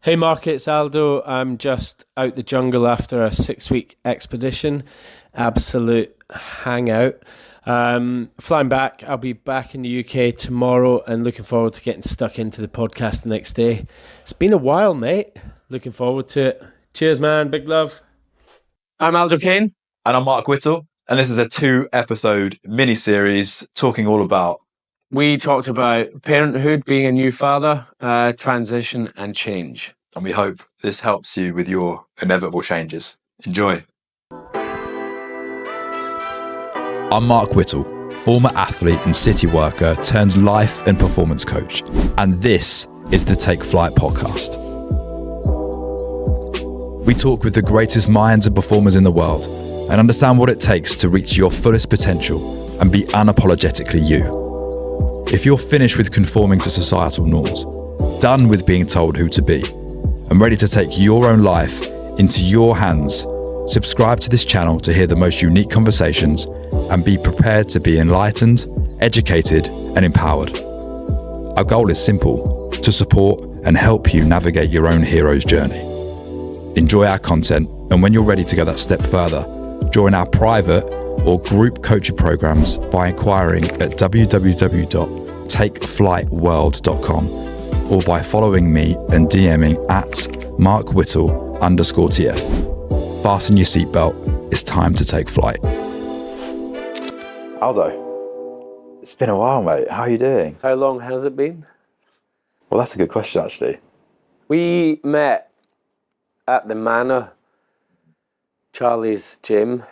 Hey Mark, it's Aldo. I'm just out the jungle after a 6-week expedition. Absolute hangout. Flying back. I'll be back in the UK tomorrow and looking forward to getting stuck into the podcast the next day. It's been a while, mate. Looking forward to it. Cheers, man. Big love. I'm aldokane. And I'm Mark Whittle. And this is a 2-episode mini-series talking all about... We talked about parenthood, being a new father, transition and change. And we hope this helps you with your inevitable changes. Enjoy. I'm Mark Whittle, former athlete and city worker turned life and performance coach. And this is the Take Flight podcast. We talk with the greatest minds and performers in the world and understand what it takes to reach your fullest potential and be unapologetically you. If you're finished with conforming to societal norms, done with being told who to be, and ready to take your own life into your hands, subscribe to this channel to hear the most unique conversations and be prepared to be enlightened, educated, and empowered. Our goal is simple: to support and help you navigate your own hero's journey. Enjoy our content, and when you're ready to go that step further, join our private or group coaching programs by inquiring at www.takeflightworld.com or by following me and DMing at markwhittle_TF. Fasten your seatbelt, it's time to take flight. Aldo, it's been a while, mate. How are you doing? How long has it been? Well, that's a good question, actually. We met at the Manor, Charlie's gym.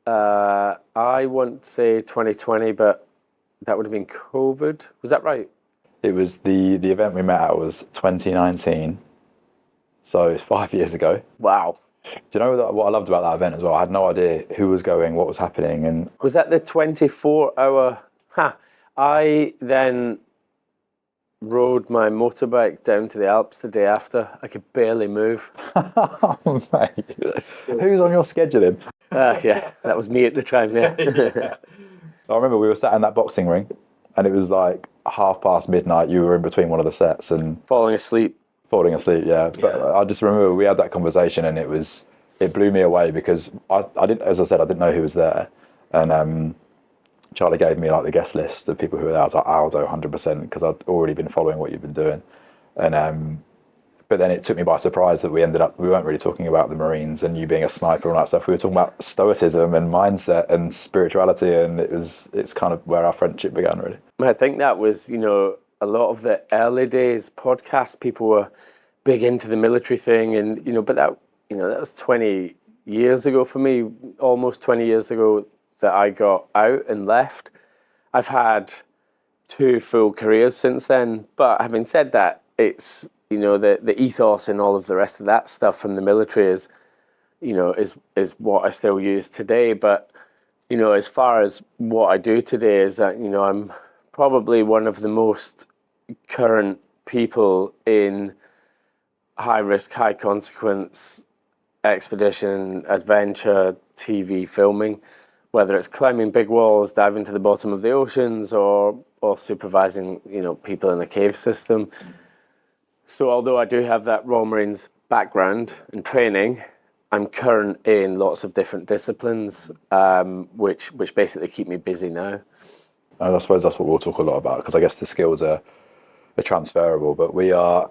I want to say 2020, but that would have been COVID. Was that right? It was the event we met at was 2019, so it's 5 years ago. Wow. Do you know what I loved about that event as well? I had no idea who was going, what was happening. And was that the 24-hour? I then rode my motorbike down to the Alps the day after. I could barely move. Oh, mate. Who's on your scheduling? Yeah, that was me at the time, yeah. I remember we were sat in that boxing ring and it was like midnight. You were in between one of the sets and... Falling asleep, yeah. But I just remember we had that conversation and it blew me away because I didn't, as I said, I didn't know who was there. And Charlie gave me like the guest list of people who were there. I was like, Aldo, 100%, because I'd already been following what you've been doing. And but then it took me by surprise that we weren't really talking about the Marines and you being a sniper and all that stuff. We were talking about stoicism and mindset and spirituality, and it's kind of where our friendship began, really. I think that was, a lot of the early days podcast, people were big into the military thing, and but that was 20 years ago for me, almost 20 years ago that I got out and left. I've had 2 full careers since then, but having said that, it's the ethos and all of the rest of that stuff from the military is what I still use today. But as far as what I do today is that I'm probably one of the most current people in high risk, high consequence expedition, adventure, TV filming, whether it's climbing big walls, diving to the bottom of the oceans, or supervising people in a cave system. So although I do have that Royal Marines background and training, I'm current in lots of different disciplines, which basically keep me busy now. I suppose that's what we'll talk a lot about, because I guess the skills are transferable. But we are,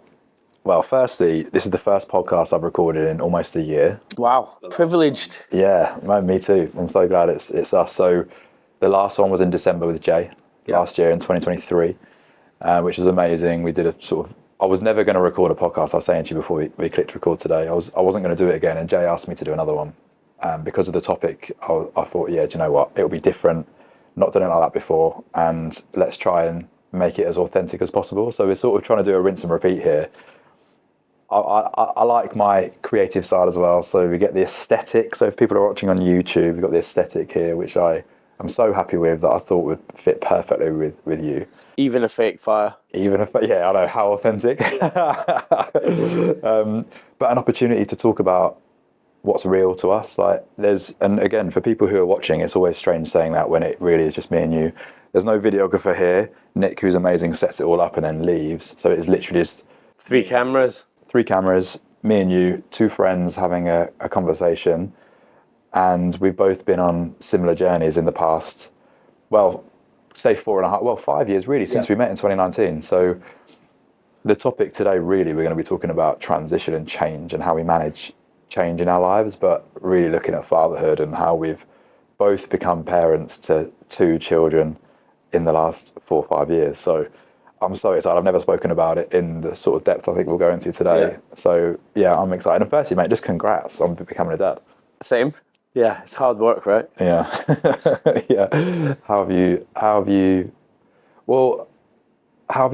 well, firstly, this is the first podcast I've recorded in almost a year. Wow, privileged. Yeah, me too. I'm so glad it's us. So the last one was in December with Jay, last year in 2023, which was amazing. We did a sort of, I was never going to record a podcast. I was saying to you before we clicked record today, I wasn't going to do it again. And Jay asked me to do another one. Because of the topic, I thought, yeah, do you know what? It'll be different. Not done it like that before. And let's try and make it as authentic as possible. So we're sort of trying to do a rinse and repeat here. I like my creative side as well. So we get the aesthetic. So if people are watching on YouTube, we've got the aesthetic here, which I am so happy with, that I thought would fit perfectly with you. Even a fake fire. Yeah, I know, how authentic. But an opportunity to talk about what's real to us. And again, for people who are watching, it's always strange saying that when it really is just me and you. There's no videographer here. Nick, who's amazing, sets it all up and then leaves. So it's literally just... 3 cameras. 3 cameras, me and you, 2 friends having a conversation, and we've both been on similar journeys in the past, well, say 5 years really, since we met in 2019. So the topic today, really, we're going to be talking about transition and change and how we manage change in our lives, but really looking at fatherhood and how we've both become parents to 2 children in the last 4 or 5 years. So I'm so excited. I've never spoken about it in the sort of depth I think we'll go into today. So yeah, I'm excited. And firstly, mate, just congrats on becoming a dad. Same. Yeah, it's hard work, right? Yeah. Yeah. How have you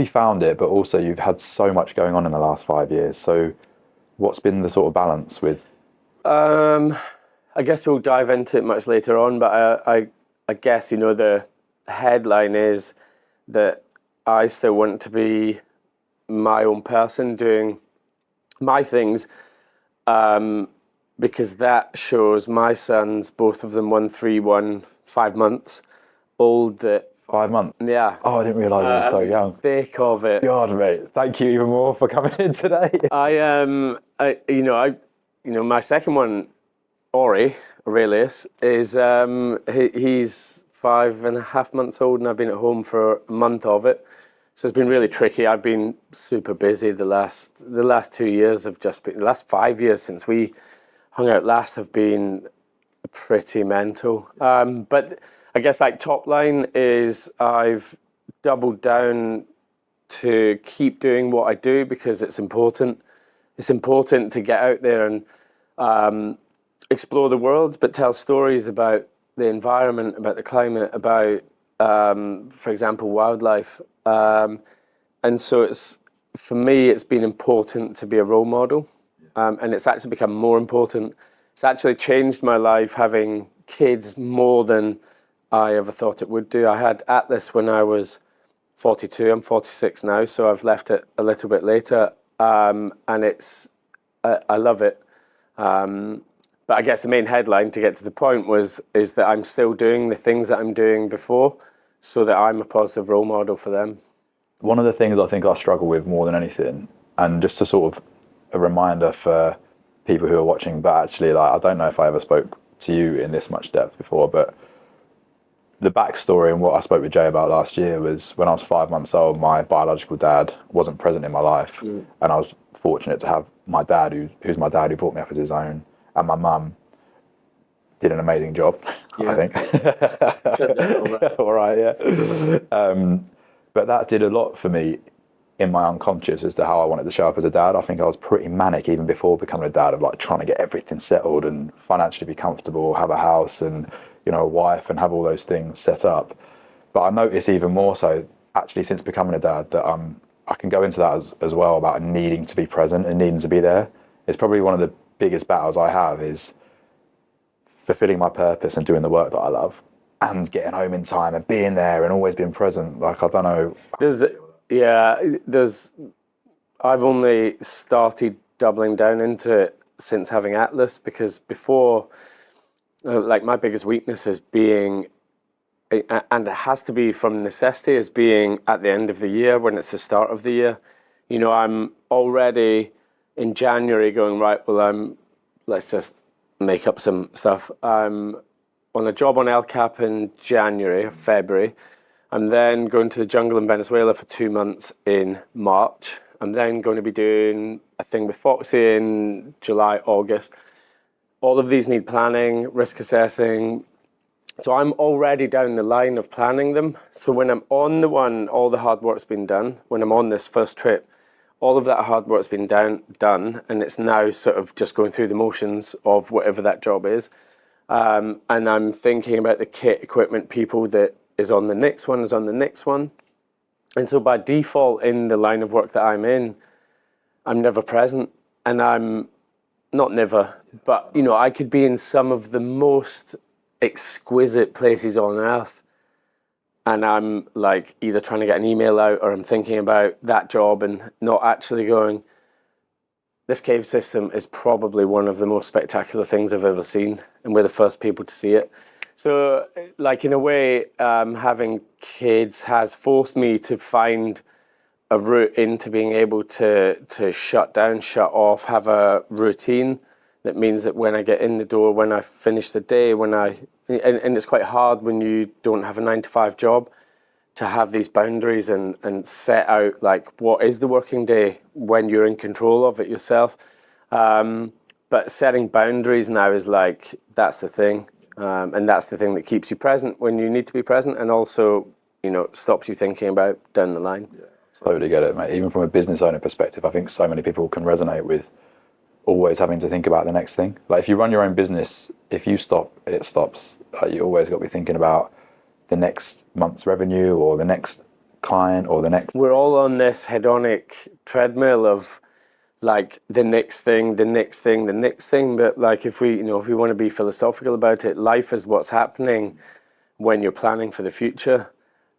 found it? But also you've had so much going on in the last 5 years. So what's been the sort of balance with? I guess we'll dive into it much later on, but I guess, you know, the headline is that I still want to be my own person doing my things, because that shows my sons, both of them, 1, 3, 1, 5 months old. 5 months? Yeah. Oh, I didn't realise you were so young. Thick of it. God, mate, thank you even more for coming in today. My second one, Aurelius, is he's 5.5 months old, and I've been at home for a month of it. So it's been really tricky. I've been super busy the last 2 years have just been, the last 5 years since we hung out last have been pretty mental. But I guess like top line is I've doubled down to keep doing what I do because it's important. It's important to get out there and explore the world, but tell stories about the environment, about the climate, about, for example, wildlife. And so for me, it's been important to be a role model. And it's actually become more important. It's actually changed my life having kids more than I ever thought it would do. I had Atlas when I was 42. I'm 46 now, so I've left it a little bit later. And I love it. But I guess the main headline to get to the point is that I'm still doing the things that I'm doing before so that I'm a positive role model for them. One of the things I think I struggle with more than anything, and just a sort of a reminder for people who are watching, but actually, like, I don't know if I ever spoke to you in this much depth before, but the backstory and what I spoke with Jay about last year was when I was 5 months old, my biological dad wasn't present in my life. And I was fortunate to have my dad, who's my dad, who brought me up as his own, and my mum did an amazing job, I think. All right, yeah. But that did a lot for me in my unconscious as to how I wanted to show up as a dad. I think I was pretty manic even before becoming a dad, of like trying to get everything settled and financially be comfortable, have a house and, you know, a wife, and have all those things set up. But I noticed even more so actually since becoming a dad that I can go into that as well, about needing to be present and needing to be there. It's probably one of the biggest battles I have, is fulfilling my purpose and doing the work that I love and getting home in time and being there and always being present. Like, I don't know. I've only started doubling down into it since having Atlas, because before, like, my biggest weakness is being, and it has to be from necessity, is being at the end of the year when it's the start of the year. You know, I'm already in January going, right, well, let's just make up some stuff. I'm on a job on El Cap in January or February. I'm then going to the jungle in Venezuela for 2 months in March. I'm then going to be doing a thing with Foxy in July, August. All of these need planning, risk assessing. So I'm already down the line of planning them. So when I'm on the one, all the hard work's been done. When I'm on this first trip, all of that hard work's been done, and it's now sort of just going through the motions of whatever that job is. And I'm thinking about the kit, equipment, people that is on the next one. And so by default, in the line of work that I'm in, I'm never present. And I'm not never, but, you know, I could be in some of the most exquisite places on earth, and I'm like either trying to get an email out or I'm thinking about that job and not actually going, this cave system is probably one of the most spectacular things I've ever seen, and we're the first people to see it. So, like, in a way, having kids has forced me to find a route into being able to shut down, shut off, have a routine that means that when I get in the door, when I finish the day, and it's quite hard when you don't have a 9-to-5 job to have these boundaries and set out like what is the working day when you're in control of it yourself. But setting boundaries now is like, that's the thing. And that's the thing that keeps you present when you need to be present, and also, stops you thinking about down the line. Yeah, totally get it, mate. Even from a business owner perspective, I think so many people can resonate with always having to think about the next thing. Like if you run your own business, if you stop, it stops. You always got to be thinking about the next month's revenue or the next client or the next... We're all on this hedonic treadmill of like the next thing. But like if we want to be philosophical about it, life is what's happening when you're planning for the future.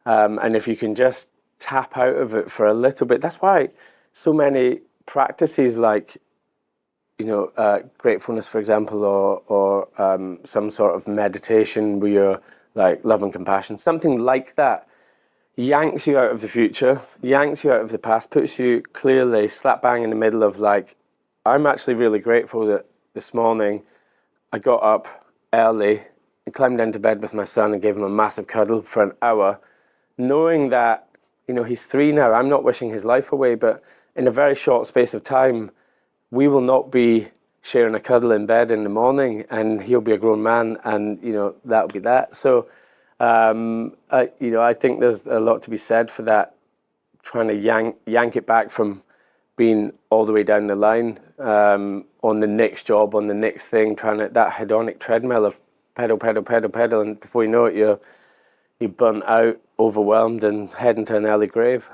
And if you can just tap out of it for a little bit, that's why so many practices like, gratefulness, for example, or some sort of meditation where you're like love and compassion, something like that, yanks you out of the future, yanks you out of the past, puts you clearly slap bang in the middle of like, I'm actually really grateful that this morning I got up early and climbed into bed with my son and gave him a massive cuddle for an hour, knowing that, he's 3 now. I'm not wishing his life away, but in a very short space of time, we will not be sharing a cuddle in bed in the morning, and he'll be a grown man, and that'll be that. So I think there's a lot to be said for that, trying to yank it back from being all the way down the line, on the next job, on the next thing, that hedonic treadmill of pedal, and before you know it, you're burnt out, overwhelmed, and heading to an early grave.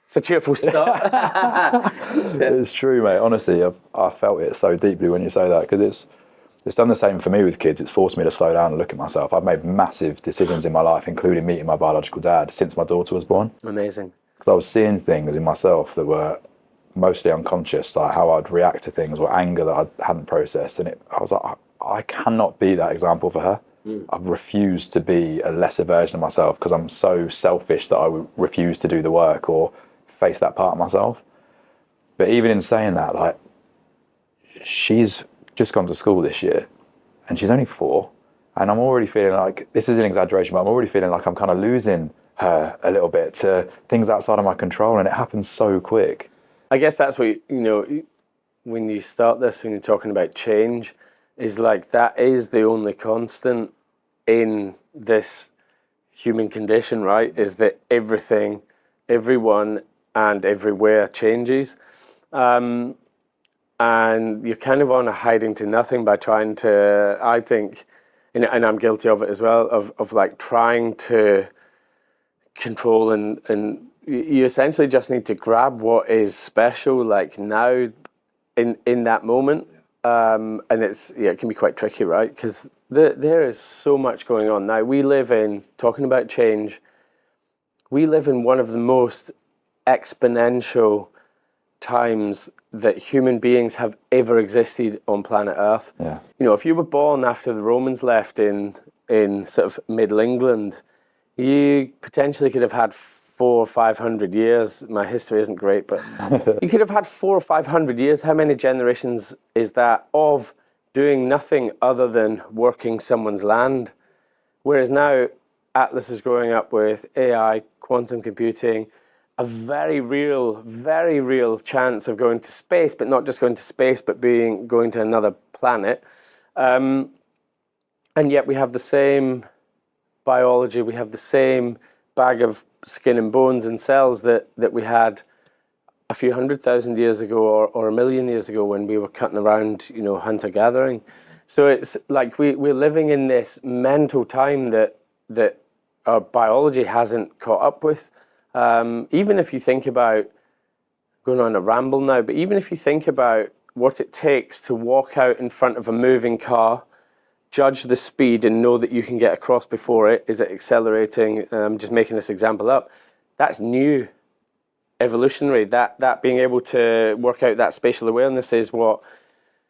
It's a cheerful start. It's true, mate. Honestly, I felt it so deeply when you say that, because it's done the same for me with kids. It's forced me to slow down and look at myself. I've made massive decisions in my life, including meeting my biological dad, since my daughter was born. Amazing. Because I was seeing things in myself that were mostly unconscious, like how I'd react to things or anger that I hadn't processed. And I was like, I cannot be that example for her. I've refused to be a lesser version of myself because I'm so selfish that I would refuse to do the work or face that part of myself. But even in saying that, like, she's just gone to school this year and she's only 4, and I'm already feeling like, this is an exaggeration, but I'm already feeling like I'm kind of losing her a little bit to things outside of my control, and it happens so quick. I guess that's what, when you start this, when you're talking about change, is like, that is the only constant in this human condition, right? Is that everything, everyone, and everywhere changes. And you're kind of on a hiding to nothing by trying to, I think, and I'm guilty of it as well, of like trying to control, and you essentially just need to grab what is special, like now in that moment. And it can be quite tricky, right? Because there is so much going on now. We live in, talking about change, we live in one of the most exponential times that human beings have ever existed on planet Earth. Yeah. If you were born after the Romans left in sort of Middle England, you potentially could have had 400 or 500 years. My history isn't great, but you could have had 400 or 500 years. How many generations is that of doing nothing other than working someone's land? Whereas now, Atlas is growing up with AI, quantum computing, a very real chance of going to space, but not just going to space, but going to another planet. And yet we have the same biology, we have the same bag of skin and bones and cells that we had a few 100,000 years ago or 1 million years ago when we were cutting around, hunter-gathering. So it's like we're living in this mental time that our biology hasn't caught up with. Even if you think about, going on a ramble now, but even if you think about what it takes to walk out in front of a moving car, judge the speed and know that you can get across before it, is it accelerating? I'm just making this example up. That's new, evolutionary. That being able to work out that spatial awareness is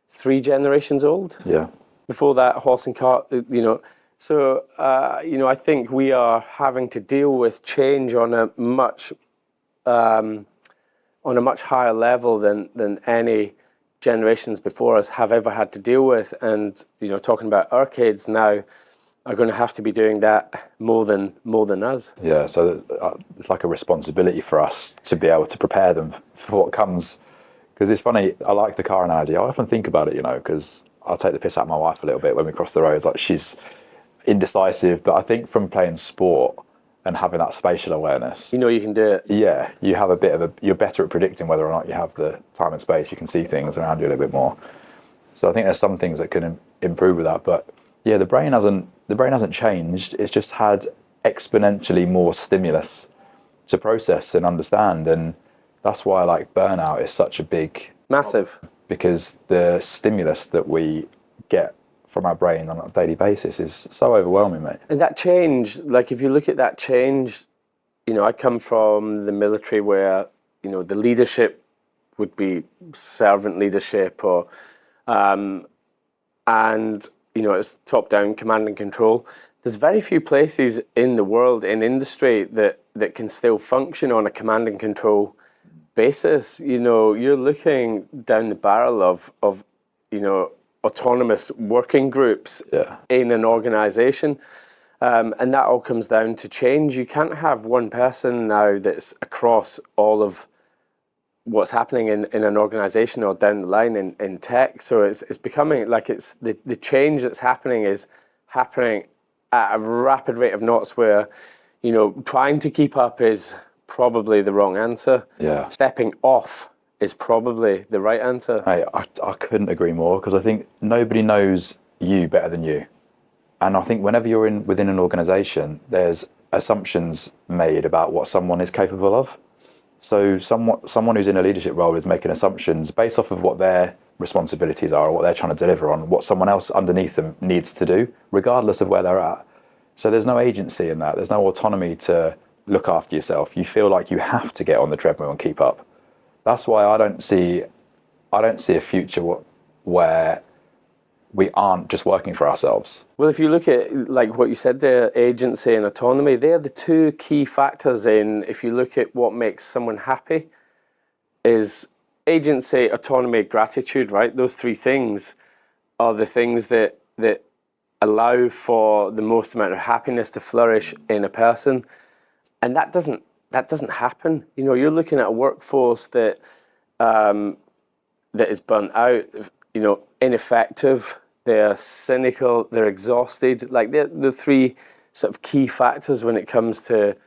3 generations old? Yeah. Before that, horse and cart, So, I think we are having to deal with change on a much on a much higher level than any generations before us have ever had to deal with. And, talking about our kids now are going to have to be doing that more than us. Yeah, so it's like a responsibility for us to be able to prepare them for what comes. Because it's funny, I like the car analogy. I often think about it, because I'll take the piss out of my wife a little bit when we cross the roads. Like, she's indecisive, but I think from playing sport and having that spatial awareness, You can do it. yeah, you have you're better at predicting whether or not you have the time and space. You can see things around you a little bit more. So I think there's some things that can improve with that. But yeah, the brain hasn't changed. It's just had exponentially more stimulus to process and understand. And that's why burnout is such a big... Massive. Because the stimulus that we get from our brain on a daily basis is so overwhelming, mate. And that change, if you look at that change, I come from the military where, the leadership would be servant leadership or, it's top-down command and control. There's very few places in the world, in industry, that can still function on a command and control basis. You're looking down the barrel of autonomous working groups in an organization. And that all comes down to change. You can't have one person now that's across all of what's happening in an organization or down the line in tech. So it's becoming it's the change that's happening is happening at a rapid rate of knots where, trying to keep up is probably the wrong answer. Yeah. Stepping off is probably the right answer. Hey, I couldn't agree more, because I think nobody knows you better than you. And I think whenever you're within an organization, there's assumptions made about what someone is capable of. So someone who's in a leadership role is making assumptions based off of what their responsibilities are or what they're trying to deliver on, what someone else underneath them needs to do, regardless of where they're at. So there's no agency in that. There's no autonomy to look after yourself. You feel like you have to get on the treadmill and keep up. That's why I don't see a future where we aren't just working for ourselves. Well, if you look at what you said there, agency and autonomy, they're the two key factors in, if you look at what makes someone happy, is agency, autonomy, gratitude, right? Those three things are the things that allow for the most amount of happiness to flourish in a person. And that doesn't happen. You're looking at a workforce that is burnt out, ineffective, they're cynical, they're exhausted. They're the three sort of key factors when it comes to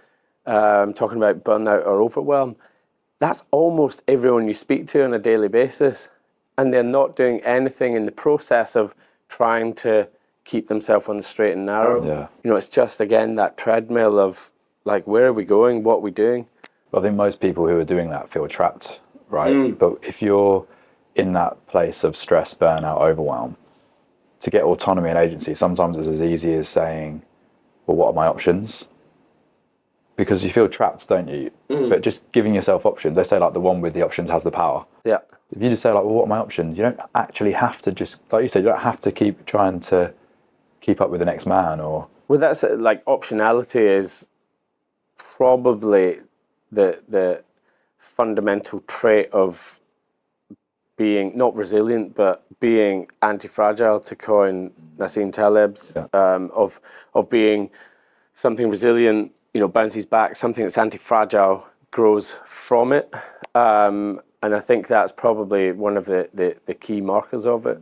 talking about burnout or overwhelm. That's almost everyone you speak to on a daily basis. And they're not doing anything in the process of trying to keep themselves on the straight and narrow. Yeah. It's just, again, that treadmill of where are we going? What are we doing? I think most people who are doing that feel trapped, right? But if you're in that place of stress, burnout, overwhelm, to get autonomy and agency, sometimes it's as easy as saying, well, what are my options? Because you feel trapped, don't you? But just giving yourself options. They say the one with the options has the power. Yeah. If you just say well, what are my options? You don't actually have to just, like you said, you don't have to keep trying to keep up with the next man or... Well, that's optionality is probably the fundamental trait of being not resilient but being anti-fragile, to coin Nassim Taleb's, of being something resilient, bounces back, something that's anti-fragile grows from it, and I think that's probably one of the key markers of it.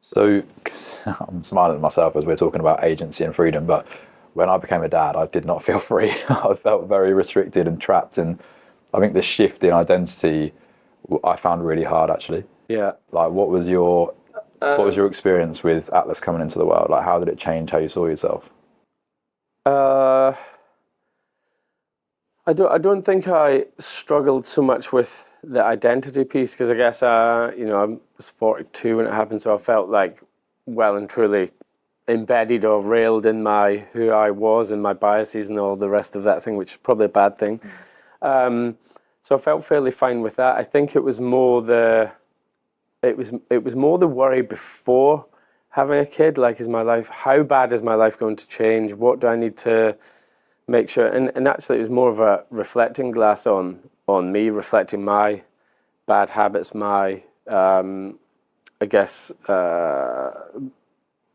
So, 'cause I'm smiling at myself as we're talking about agency and freedom, but when I became a dad, I did not feel free. I felt very restricted and trapped. And I think the shift in identity, I found really hard, actually. Yeah. What was your experience with Atlas coming into the world? How did it change how you saw yourself? I don't think I struggled so much with the identity piece, because I guess I was 42 when it happened, so I felt well and truly embedded or railed in who I was and my biases and all the rest of that thing, which is probably a bad thing. So I felt fairly fine with that. I think it was more the worry before having a kid. How bad is my life going to change? What do I need to make sure? And actually, it was more of a reflecting glass on on me, reflecting my bad habits, my I guess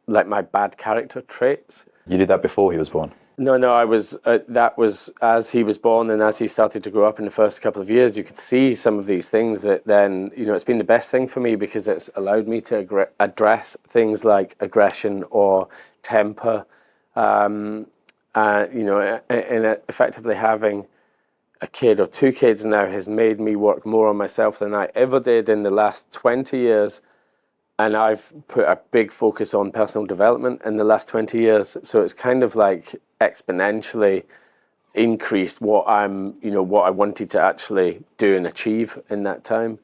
like my bad character traits. You did that before he was born? No, I was. That was as he was born and as he started to grow up in the first couple of years. You could see some of these things that then, it's been the best thing for me because it's allowed me to address things like aggression or temper. And effectively having a kid or two kids now has made me work more on myself than I ever did in the last 20 years. And I've put a big focus on personal development in the last 20 years. So it's kind of like exponentially increased what I wanted to actually do and achieve in that time.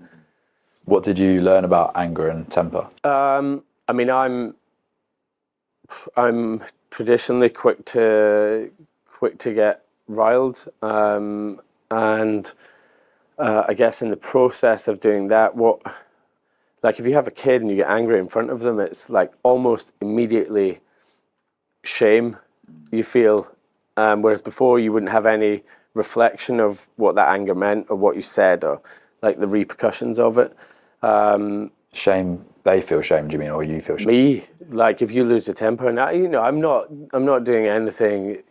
What did you learn about anger and temper? I mean, I'm traditionally quick to get riled, and I guess in the process of doing that, like if you have a kid and you get angry in front of them, it's like almost immediately shame you feel, whereas before you wouldn't have any reflection of what that anger meant or what you said or like the repercussions of it. Shame. They feel shame, do you mean, or you feel shame? Me, like if you lose your temper, and I'm not doing anything,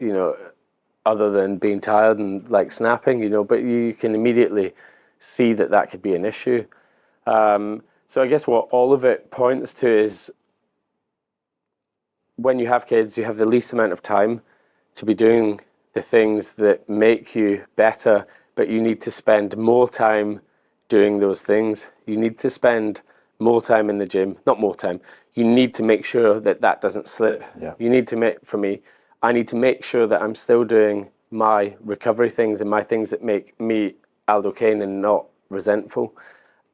other than being tired and like snapping, but you can immediately see that could be an issue. So I guess what all of it points to is when you have kids, you have the least amount of time to be doing the things that make you better, but you need to spend more time doing those things. You need to spend more time in the gym, not more time. You need to make sure that doesn't slip. Yeah. You need to I need to make sure that I'm still doing my recovery things and my things that make me aldokane and not resentful.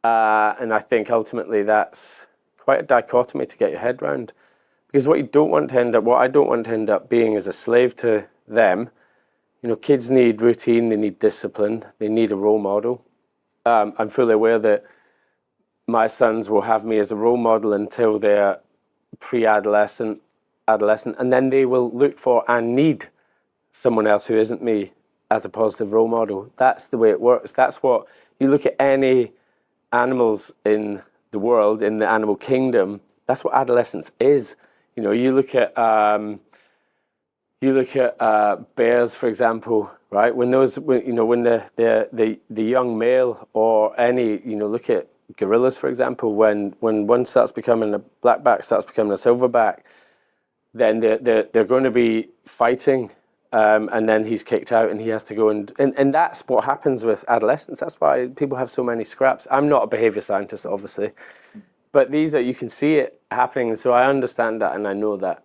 And I think ultimately that's quite a dichotomy to get your head around. Because what I don't want to end up being is a slave to them. Kids need routine, they need discipline, they need a role model. I'm fully aware that my sons will have me as a role model until they're pre-adolescent, adolescent, and then they will look for and need someone else who isn't me as a positive role model. That's the way it works. That's what you look at any animals in the world, in the animal kingdom. That's what adolescence is. You look at bears, for example, right? When the young male or any, look at gorillas, for example, when one starts becoming a blackback, starts becoming a silverback, then they're going to be fighting, and then he's kicked out and he has to go and that's what happens with adolescents. That's why people have so many scraps. I'm not a behavior scientist, obviously, but you can see it happening, and so I understand that and I know that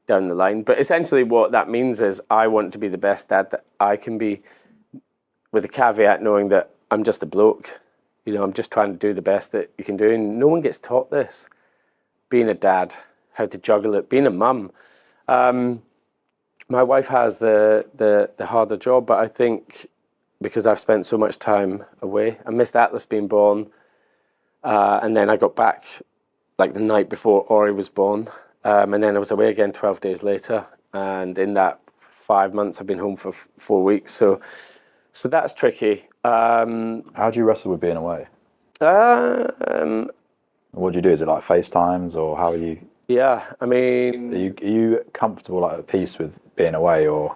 down the line. But essentially what that means is I want to be the best dad that I can be, with a caveat knowing that I'm just a bloke. I'm just trying to do the best that you can do, and no one gets taught this. Being a dad, how to juggle it, being a mum. My wife has the harder job, but I think because I've spent so much time away, I missed Atlas being born, and then I got back like the night before Ori was born, and then I was away again 12 days later, and in that 5 months I've been home for 4 weeks, so that's tricky. How do you wrestle with being away? What do you do? Is it like FaceTimes, or how are you? Yeah, I mean... Are you comfortable, like, at peace with being away, or...?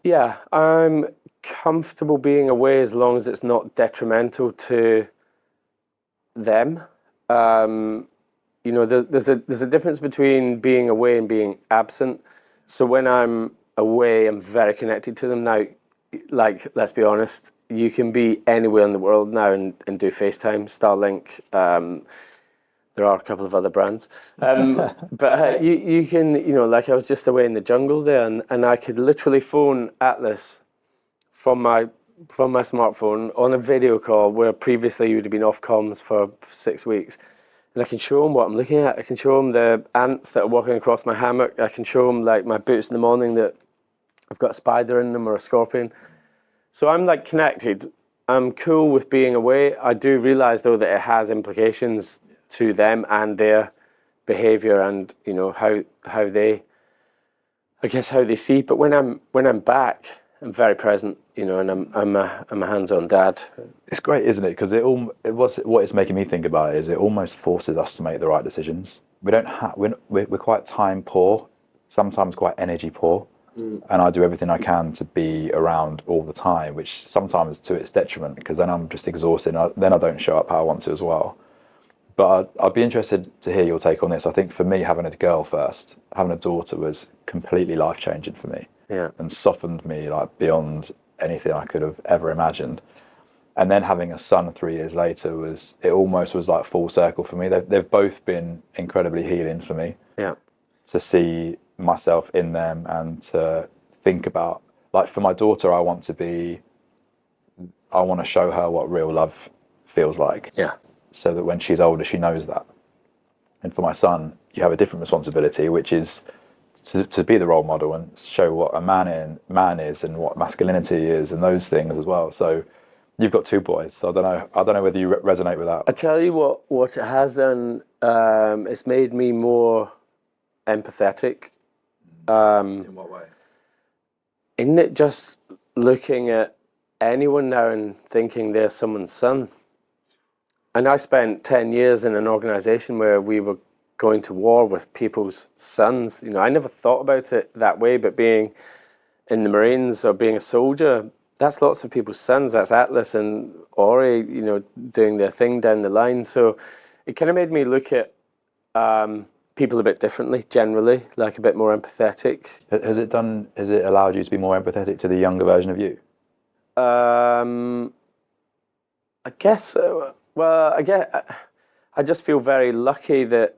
Yeah, I'm comfortable being away as long as it's not detrimental to them. There's a difference between being away and being absent. So when I'm away, I'm very connected to them. Now, like, let's be honest, you can be anywhere in the world now and do FaceTime, Starlink. There are a couple of other brands. But you can, like I was just away in the jungle there, and I could literally phone Atlas from my smartphone on a video call where previously you would have been off comms for 6 weeks. And I can show him what I'm looking at. I can show him the ants that are walking across my hammock. I can show him like my boots in the morning that I've got a spider in them or a scorpion. So I'm like connected. I'm cool with being away. I do realize though that it has implications to them and their behavior and how they see. But when I'm back, I'm very present, you know, and I'm a hands-on dad. It's great, isn't it? Because what it's making me think about is it almost forces us to make the right decisions. We don't have we're quite time poor, sometimes quite energy poor, and I do everything I can to be around all the time, which sometimes to its detriment, because then I'm just exhausted. And then I don't show up how I want to as well. But I'd be interested to hear your take on this. I think for me, having a girl first, having a daughter was completely life-changing for me. Yeah. And softened me like beyond anything I could have ever imagined. And then having a son 3 years later almost was like full circle for me. They've both been incredibly healing for me. Yeah. To see myself in them and to think about, like for my daughter, I want to show her what real love feels like. Yeah. So that when she's older, she knows that. And for my son, you have a different responsibility, which is to be the role model and show what a man is and what masculinity is and those things as well. So you've got 2 boys. So I don't know whether you resonate with that. I tell you what it has done. It's made me more empathetic. In what way? Isn't it just looking at anyone now and thinking they're someone's son? And I spent 10 years in an organisation where we were going to war with people's sons. You know, I never thought about it that way, but being in the Marines or being a soldier, that's lots of people's sons. That's Atlas and Ori, you know, doing their thing down the line. So it kind of made me look at people a bit differently, generally, like a bit more empathetic. Has it allowed you to be more empathetic to the younger version of you? I guess so. Well, I just feel very lucky that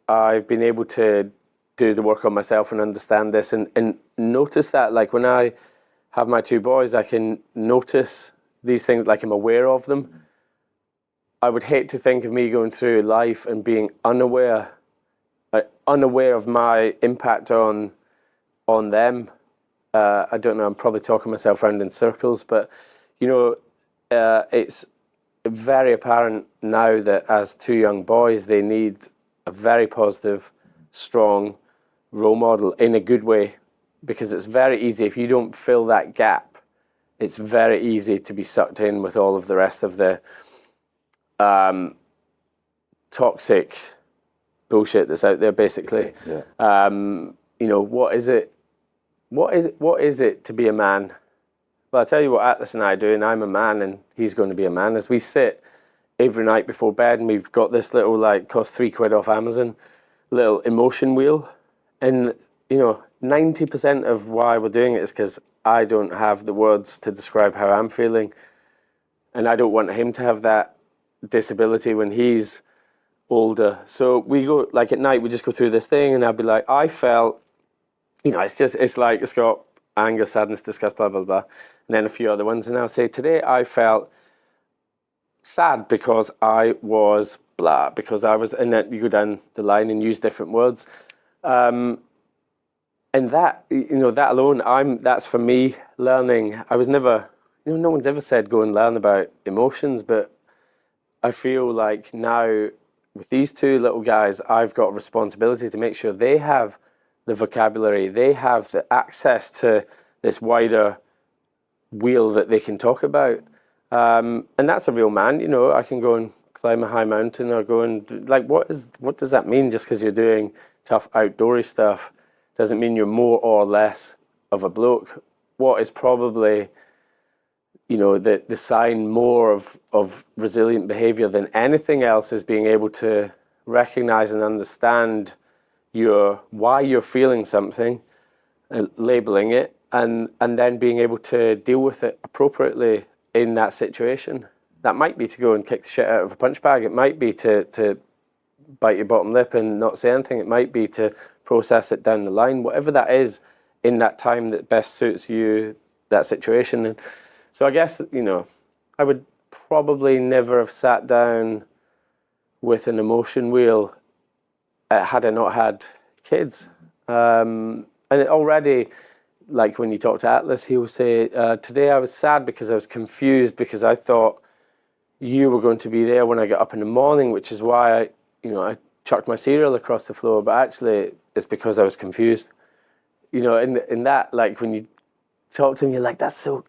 I've been able to do the work on myself and understand this and notice that, like when I have my 2 boys, I can notice these things, like I'm aware of them. I would hate to think of me going through life and being unaware of my impact on them. I don't know, I'm probably talking myself around in circles, but you know, it's very apparent now that as 2 young boys, they need a very positive, strong role model in a good way, because it's very easy, if you don't fill that gap, it's very easy to be sucked in with all of the rest of the toxic bullshit that's out there, basically. Yeah. You know, what is it to be a man? Well, I'll tell you what Atlas and I do, and I'm a man and he's going to be a man, as we sit every night before bed and we've got this little, like, cost £3 off Amazon, little emotion wheel. And, you know, 90% of why we're doing it is because I don't have the words to describe how I'm feeling. And I don't want him to have that disability when he's older. So we go, like at night, we just go through this thing and I'll be like, I felt, you know, it's like, it's got anger, sadness, disgust, blah, blah, blah. And then a few other ones. And I'll say, today I felt sad because I was blah, because I was, and then you go down the line and use different words. And that, you know, that alone, that's for me learning. I was never, you know, no one's ever said go and learn about emotions, but I feel like now with these 2 little guys, I've got a responsibility to make sure they have the vocabulary, they have the access to this wider wheel that they can talk about. And that's a real man, you know. I can go and climb a high mountain or go and, like, what does that mean? Just because you're doing tough outdoorsy stuff doesn't mean you're more or less of a bloke. What is probably, you know, the sign more of resilient behavior than anything else is being able to recognize and understand why you're feeling something, labeling it, and then being able to deal with it appropriately in that situation. That might be to go and kick the shit out of a punch bag. It might be to bite your bottom lip and not say anything. It might be to process it down the line. Whatever that is in that time that best suits you, that situation. And so I guess, you know, I would probably never have sat down with an emotion wheel had I not had kids. And it already, like when you talk to Atlas, he will say, today I was sad because I was confused because I thought you were going to be there when I got up in the morning, which is why I chucked my cereal across the floor, but actually it's because I was confused. You know, in that, like when you talk to me like that's so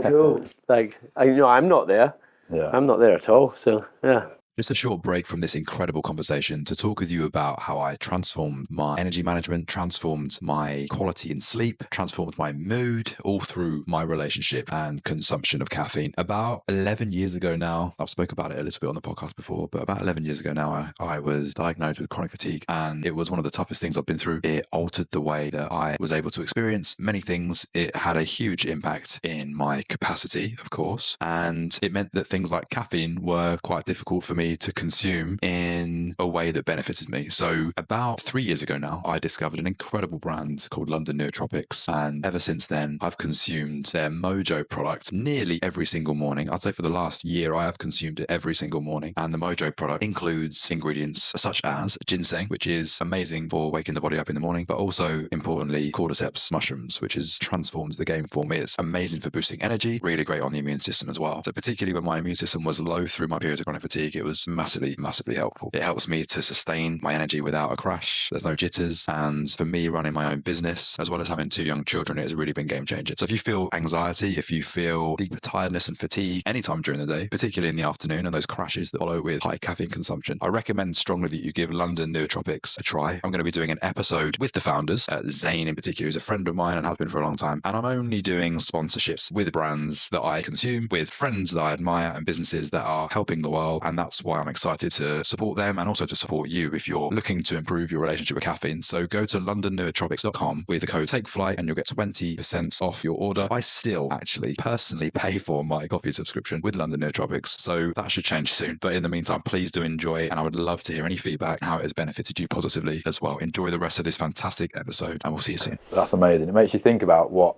cool. Like I'm not there. Yeah. I'm not there at all. So yeah. Just a short break from this incredible conversation to talk with you about how I transformed my energy management, transformed my quality in sleep, transformed my mood, all through my relationship and consumption of caffeine. About 11 years ago now, I've spoke about it a little bit on the podcast before, but about 11 years ago now, I was diagnosed with chronic fatigue, and it was one of the toughest things I've been through. It altered the way that I was able to experience many things. It had a huge impact in my capacity, of course, and it meant that things like caffeine were quite difficult for me to consume in a way that benefited me. So about 3 years ago now, I discovered an incredible brand called London Nootropics, and ever since then, I've consumed their Mojo product nearly every single morning. I'd say for the last year, I have consumed it every single morning, and the Mojo product includes ingredients such as ginseng, which is amazing for waking the body up in the morning, but also, importantly, cordyceps mushrooms, which has transformed the game for me. It's amazing for boosting energy, really great on the immune system as well. So particularly when my immune system was low through my periods of chronic fatigue, it was massively helpful. It helps me to sustain my energy without a crash. There's no jitters. And for me, running my own business, as well as having 2 young children, it has really been game changing. So if you feel anxiety, if you feel deep tiredness and fatigue anytime during the day, particularly in the afternoon and those crashes that follow with high caffeine consumption, I recommend strongly that you give London Nootropics a try. I'm going to be doing an episode with the founders, Zane in particular, who's a friend of mine and has been for a long time. And I'm only doing sponsorships with brands that I consume, with friends that I admire and businesses that are helping the world. And that's why I'm excited to support them and also to support you if you're looking to improve your relationship with caffeine. So go to londonnootropics.com with the code takeflight and you'll get 20% off your order. I still actually personally pay for my coffee subscription with London Nootropics, so that should change soon. But in the meantime, please do enjoy, and I would love to hear any feedback, how it has benefited you positively as well. Enjoy the rest of this fantastic episode, and we'll see you soon. That's amazing. It makes you think about what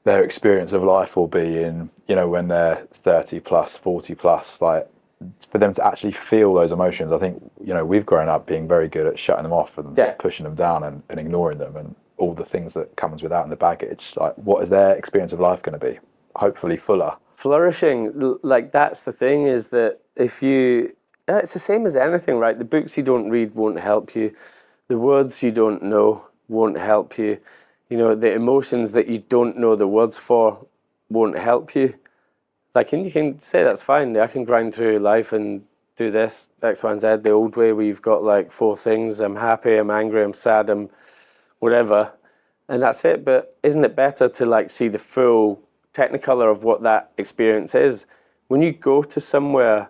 their experience of life will be in, when they're 30 plus, 40 plus, like for them to actually feel those emotions. I think, we've grown up being very good at shutting them off and pushing them down and ignoring them and all the things that comes with that and the baggage. Like, what is their experience of life going to be? Hopefully fuller. Flourishing, like that's the thing, is that if you, it's the same as anything, right? The books you don't read won't help you. The words you don't know won't help you. The emotions that you don't know the words for won't help you. Like, and you can say that's fine. I can grind through life and do this, X, Y, and Z, the old way where you've got like 4 things. I'm happy, I'm angry, I'm sad, I'm whatever. And that's it. But isn't it better to like see the full technicolor of what that experience is? When you go to somewhere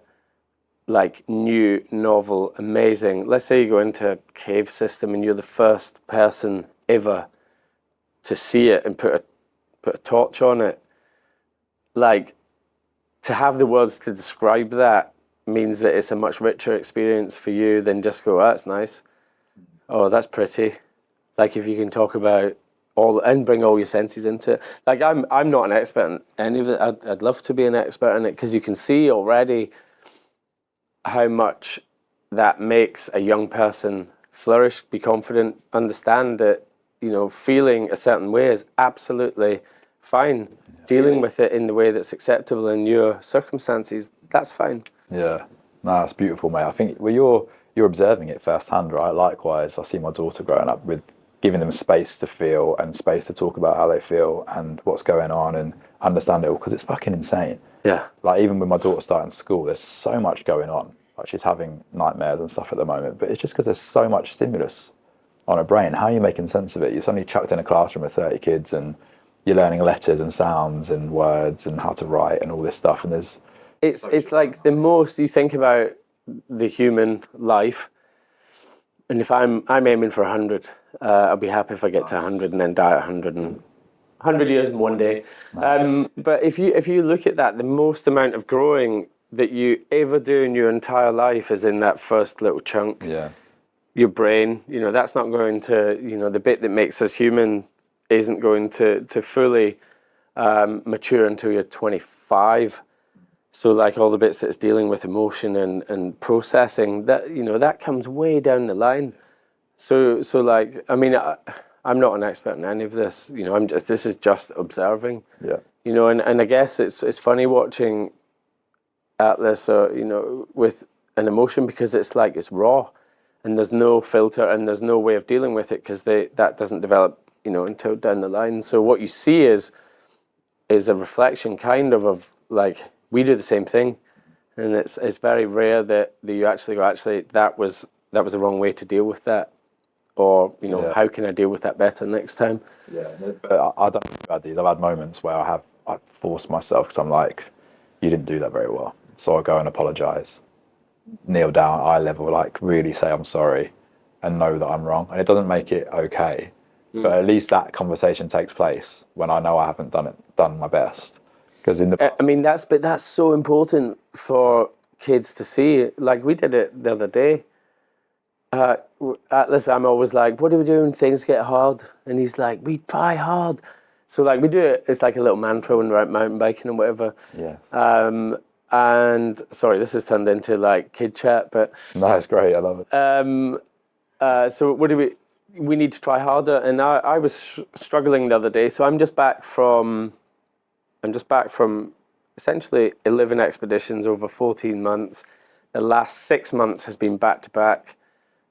like new, novel, amazing, let's say you go into a cave system and you're the first person ever to see it and put a torch on it. Like, to have the words to describe that means that it's a much richer experience for you than just go, oh, that's nice. Oh, that's pretty. Like, if you can talk about all and bring all your senses into it. Like, I'm not an expert in any of it. I'd love to be an expert in it, because you can see already how much that makes a young person flourish, be confident, understand that, feeling a certain way is absolutely fine. Dealing with it in the way that's acceptable in your circumstances, that's fine. Yeah, no, that's beautiful, mate. I think you're observing it firsthand, right? Likewise, I see my daughter growing up with giving them space to feel and space to talk about how they feel and what's going on and understand it all, because it's fucking insane. Yeah. Like, even with my daughter starting school, there's so much going on. Like, she's having nightmares and stuff at the moment, but it's just because there's so much stimulus on her brain. How are you making sense of it? You're suddenly chucked in a classroom with 30 kids and you're learning letters and sounds and words and how to write and all this stuff. And it's like the most you think about the human life. And if I'm aiming for 100, I'll be happy if I get to 100 and then die at 100 and 100 years in one day. Nice. But if you look at that, the most amount of growing that you ever do in your entire life is in that first little chunk. Yeah. Your brain, that's not going to, the bit that makes us human isn't going to fully mature until you're 25. So like all the bits that's dealing with emotion and processing, that comes way down the line. So like, I mean, I'm not an expert in any of this. This is just observing. Yeah. And I guess it's funny watching Atlas, with an emotion, because it's like it's raw, and there's no filter and there's no way of dealing with it, because that doesn't develop until down the line. So what you see is a reflection kind of like, we do the same thing, and it's very rare that you actually go, that was the wrong way to deal with that, or how can I deal with that better next time? Yeah, but I don't think I've had these. I've had moments where I've forced myself, because I'm like, you didn't do that very well, so I'll go and apologise, kneel down, eye level, like really say I'm sorry, and know that I'm wrong. And it doesn't make it okay, but at least that conversation takes place when I know I haven't done my best. Because in the past, I mean, that's so important for kids to see. Like, we did it the other day. Atlas, I'm always like, what do we do when things get hard? And he's like, we try hard. So like we do it, it's like a little mantra when we're out mountain biking and whatever. yeah. And sorry, this has turned into like kid chat, but No, it's great. I love it. so what do we need to try harder? And I was struggling the other day. So I'm just back from essentially 11 expeditions over 14 months. The last 6 months has been back to back.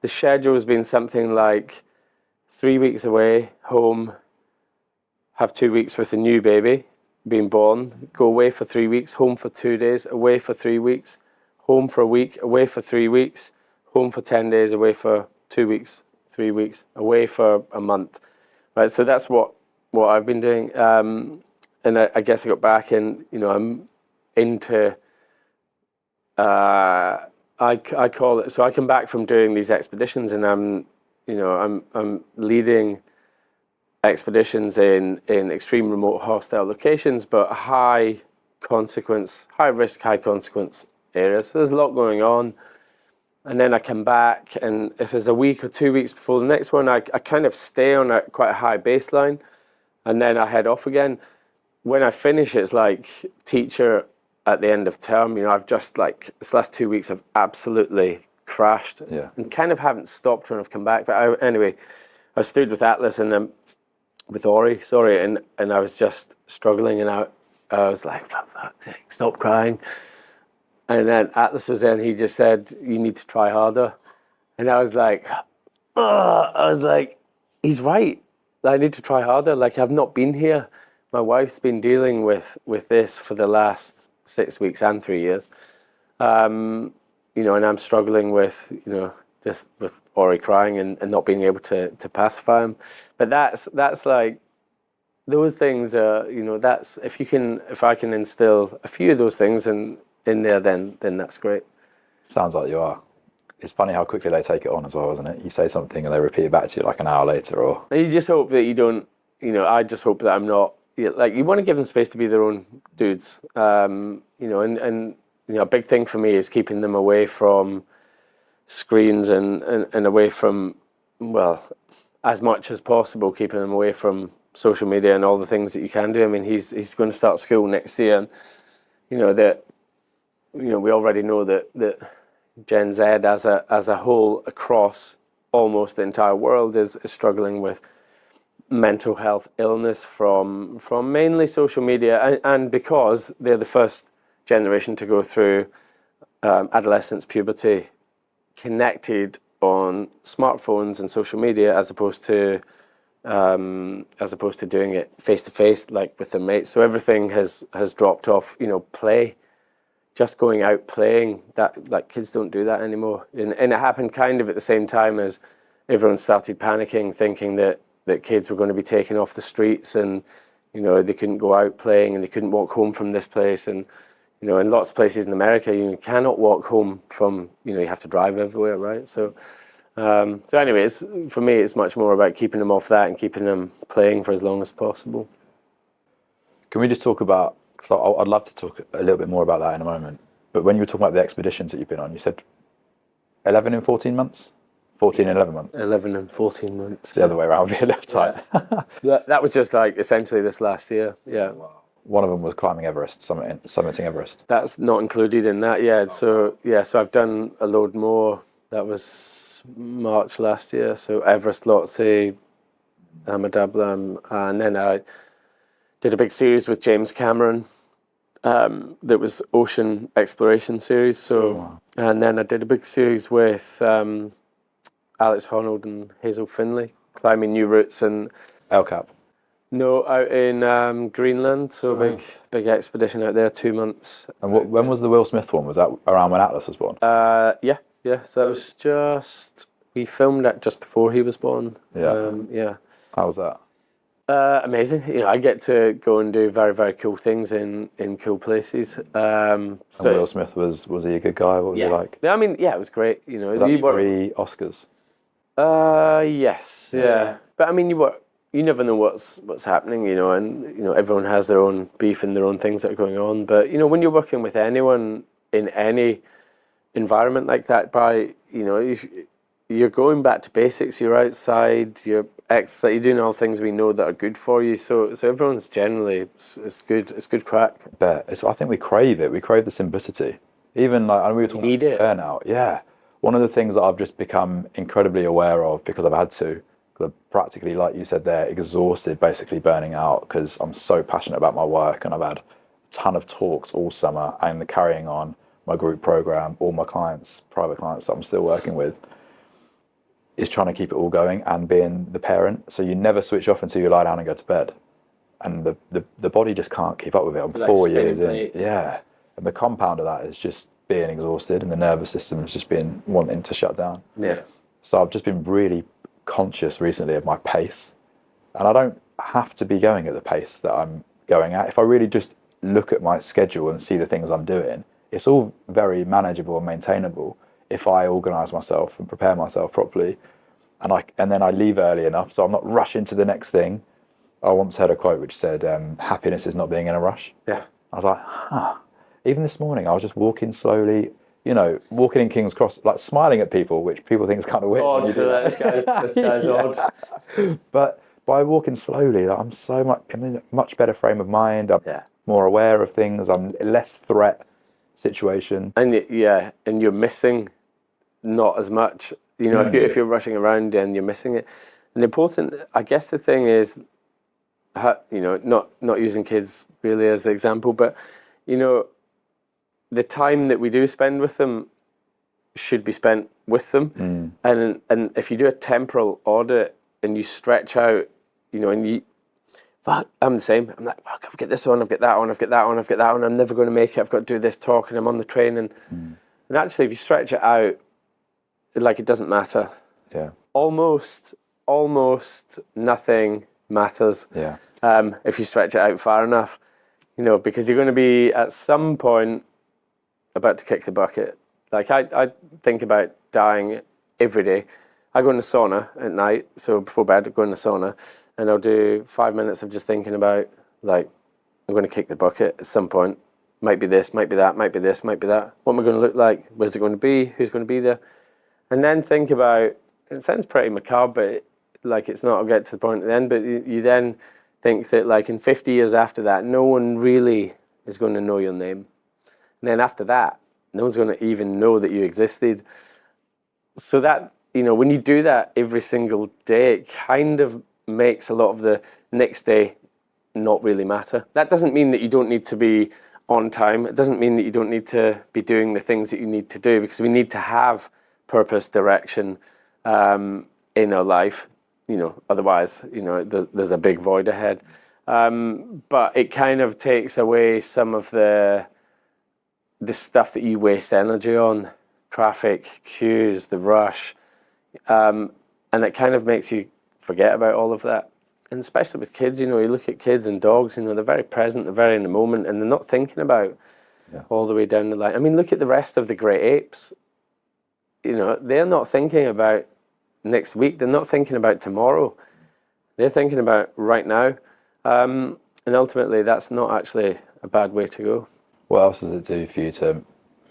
The schedule has been something like 3 weeks away, home, have 2 weeks with a new baby being born, go away for 3 weeks, home for 2 days, away for 3 weeks, home for a week, away for 3 weeks, home for 10 days, away for 2 weeks, 3 weeks, away for a month. Right, so that's what I've been doing. And I guess I got back and, I'm into, I call it, so I come back from doing these expeditions and I'm leading expeditions in extreme remote hostile locations, but high risk, high consequence areas. So there's a lot going on. And then I come back, and if there's a week or 2 weeks before the next one, I kind of stay on quite a high baseline, and then I head off again. When I finish, it's like teacher at the end of term. I've just this last 2 weeks I've absolutely crashed, and kind of haven't stopped when I've come back. But anyway, I stood with Atlas and then with Ori, and I was just struggling, and I was like, for fuck's sake, stop crying. And then Atlas was there and he just said, you need to try harder. And I was like, he's right. I need to try harder. Like, I've not been here. My wife's been dealing with this for the last 6 weeks and 3 years. And I'm struggling with, just with Ori crying and not being able to pacify him. But that's like, those things are, that's, if I can instill a few of those things in there, then that's great. Sounds like you are. It's funny how quickly they take it on as well, isn't it? You say something and they repeat it back to you like an hour later, or... And you just hope that you don't, I just hope that I'm not, like, you want to give them space to be their own dudes. And a big thing for me is keeping them away from screens and away from, well, as much as possible, keeping them away from social media and all the things that you can do. I mean, he's going to start school next year, and, we already know that Gen Z as a whole across almost the entire world is struggling with mental health illness from mainly social media, and because they're the first generation to go through adolescence, puberty, connected on smartphones and social media, as opposed to doing it face to face, like with their mates. So everything has dropped off. Play. Just going out playing, that, like, kids don't do that anymore. And it happened kind of at the same time as everyone started panicking, thinking that kids were going to be taken off the streets and, they couldn't go out playing and they couldn't walk home from this place. And, in lots of places in America, you cannot walk home from, you have to drive everywhere, right? So anyways, for me, it's much more about keeping them off that and keeping them playing for as long as possible. Can we just talk about, so I'd love to talk a little bit more about that in a moment, but when you were talking about the expeditions that you've been on, you said 11 and 14 months? 14 and 11 months? 11 and 14 months. The other way around, via left side. That was just like essentially this last year, yeah. One of them was climbing Everest, summiting Everest. That's not included in that, yeah. So I've done a load more. That was March last year. So Everest, Lhotse, Inhospitable, and then I did a big series with James Cameron. That was ocean exploration series. So, and then I did a big series with Alex Honnold and Hazel Finley, climbing new routes. And LCAP. No, out in Greenland, so big expedition out there, 2 months. And when was the Will Smith one? Was that around when Atlas was born? Yeah. So it was we filmed that just before he was born. Yeah. How was that? Amazing. I get to go and do very, very cool things in cool places. And Will Smith, was he a good guy? What was he like? Yeah, I mean, it was great. Was that 3 Oscars? Yes, yeah. But I mean, you never know what's happening, and everyone has their own beef and their own things that are going on. But when you're working with anyone in any environment like that, you're going back to basics. You're outside, you're exercise, you're doing all things we know that are good for you. So everyone's generally it's good crack. I think we crave it. We crave the simplicity. Even and we were talking about burnout. Yeah, one of the things that I've just become incredibly aware of because I've had to. Practically, like you said there, exhausted, basically burning out because I'm so passionate about my work and I've had a ton of talks all summer and carrying on my group program, all my clients, private clients that I'm still working with, is trying to keep it all going and being the parent. So you never switch off until you lie down and go to bed. And the body just can't keep up with it. I'm 4 years in. Yeah. And the compound of that is just being exhausted and the nervous system is just wanting to shut down. Yeah. So I've just been really conscious recently of my pace, and I don't have to be going at the pace that I'm going at. If I really just look at my schedule and see the things I'm doing, it's all very manageable and maintainable if I organise myself and prepare myself properly, and then I leave early enough so I'm not rushing to the next thing. I once heard a quote which said, happiness is not being in a rush. Yeah. I was like, even this morning I was just walking slowly, walking in King's Cross, like smiling at people, which people think is kind of weird. Oh, this guy's odd. But by walking slowly, I'm in a much better frame of mind. I'm more aware of things. I'm less threat situation. And and you're missing not as much. If you're rushing around, then you're missing it. And I guess the thing is, not using kids really as an example, but the time that we do spend with them should be spent with them. And if you do a temporal audit and you stretch out, I'm the same. I'm like, fuck, I've got this on, I've got that on, I've got that on, I've got that on, I'm never going to make it, I've got to do this talk and I'm on the train. And actually, if you stretch it out, it doesn't matter. Yeah. Almost nothing matters. Yeah. If you stretch it out far enough, because you're going to be at some point about to kick the bucket. I think about dying every day. I go in the sauna at night, so before bed I go in the sauna and I'll do 5 minutes of just thinking about I'm going to kick the bucket at some point. Might be this, might be that, might be this, might be that. What am I going to look like? Where's it going to be? Who's going to be there? And then think about, it sounds pretty macabre, but it's not, I'll get to the point at the end, but you then think that in 50 years after that, no one really is going to know your name. And then after that, no one's going to even know that you existed. So that, when you do that every single day, it kind of makes a lot of the next day not really matter. That doesn't mean that you don't need to be on time. It doesn't mean that you don't need to be doing the things that you need to do, because we need to have purpose, direction in our life. Otherwise, there's a big void ahead. But it kind of takes away some of the stuff that you waste energy on, traffic, queues, the rush, and it kind of makes you forget about all of that. And especially with kids, you look at kids and dogs, they're very present, they're very in the moment, and they're not thinking about all the way down the line. I mean, look at the rest of the great apes. They're not thinking about next week, they're not thinking about tomorrow. They're thinking about right now. And ultimately, that's not actually a bad way to go. What else does it do for you to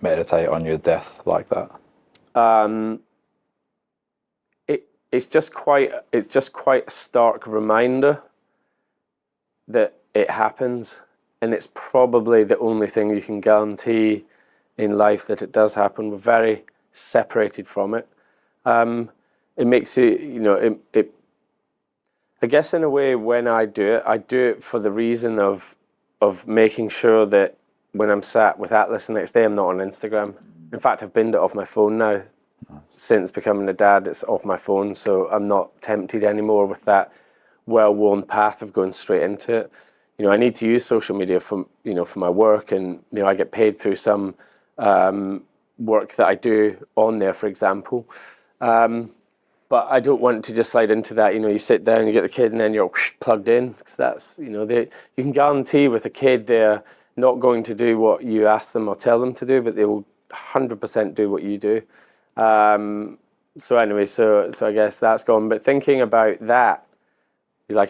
meditate on your death like that? It's just quite a stark reminder that it happens, and it's probably the only thing you can guarantee in life that it does happen. We're very separated from it. It makes you, I guess in a way, when I do it for the reason of making sure that when I'm sat with Atlas the next day, I'm not on Instagram. In fact, I've binned it off my phone now. Since becoming a dad, it's off my phone, so I'm not tempted anymore with that well-worn path of going straight into it. You know, I need to use social media for my work, and you know, I get paid through some work that I do on there, for example. But I don't want to just slide into that. You know, you sit down, you get the kid, and then you're plugged in, because that's, you know, you can guarantee with a kid they're not going to do what you ask them or tell them to do, but they will 100% do what you do. So anyway, so I guess that's gone. But thinking about that, like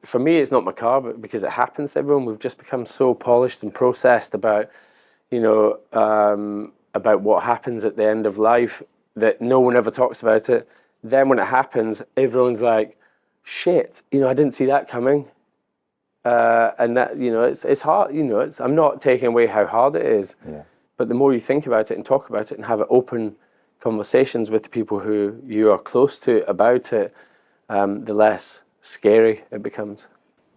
for me, it's not macabre because it happens to everyone. We've just become so polished and processed about, you know, about what happens at the end of life that no one ever talks about it. Then when it happens, everyone's like, shit, you know, I didn't see that coming. And that, you know, it's hard, you know, I'm not taking away how hard it is, but the more you think about it and talk about it and have open conversations with the people who you are close to about it, the less scary it becomes.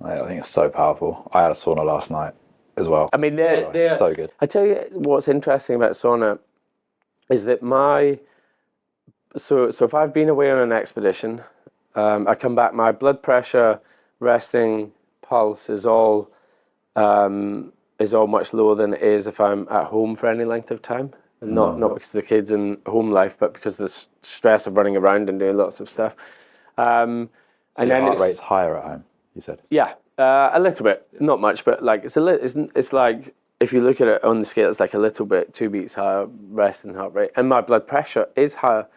I think it's so powerful. I had a sauna last night as well. I mean, they're so good. I tell you what's interesting about sauna is that so if I've been away on an expedition, I come back, my blood pressure, resting, pulse is all much lower than it is if I'm at home for any length of time. And not because of the kids and home life, but because of the stress of running around and doing lots of stuff. So and your then heart rate's higher at home, you said? Yeah, a little bit, not much, but like it's like, if you look at it on the scale, it's like a little bit, 2 beats higher resting heart rate, and my blood pressure is higher.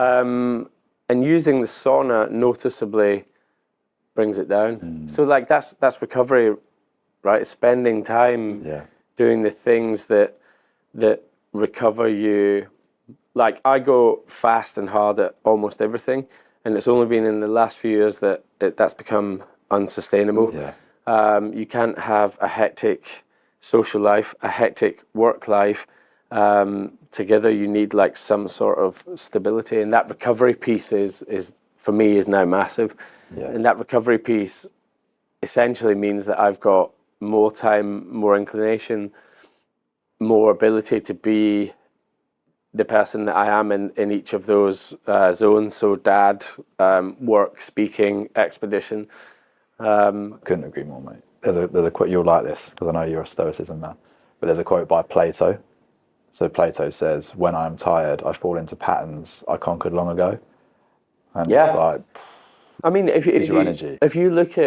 And using the sauna noticeably brings it down. So like that's recovery, right? It's spending time doing the things that recover you. Like I go fast and hard at almost everything, and it's only been in the last few years that that's become unsustainable. You can't have a hectic social life, a hectic work life together. You need like some sort of stability, and that recovery piece is for me is now massive. And that recovery piece essentially means that I've got more time, more inclination, more ability to be the person that I am in each of those zones. So dad, work, speaking, expedition. Couldn't agree more, mate. There's a quote, you'll like this because I know you're a stoicism man, but there's a quote by Plato. So Plato says, "When I am tired, I fall into patterns I conquered long ago." And it's like, I mean, if you look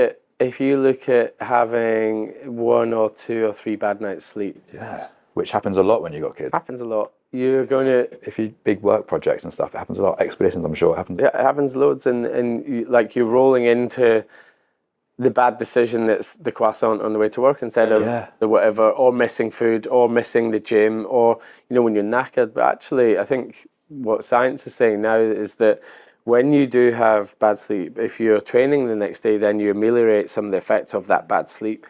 at having 1 or 2 or 3 bad nights sleep, which happens a lot when you got kids. Happens a lot. You're going to, if you big work projects and stuff, it happens a lot. Expeditions, I'm sure it happens. Yeah, it happens loads, and you're rolling into the bad decision that's the croissant on the way to work instead of the whatever, or missing food, or missing the gym, or when you're knackered. But actually, I think what science is saying now is that when you do have bad sleep, if you're training the next day, then you ameliorate some of the effects of that bad sleep.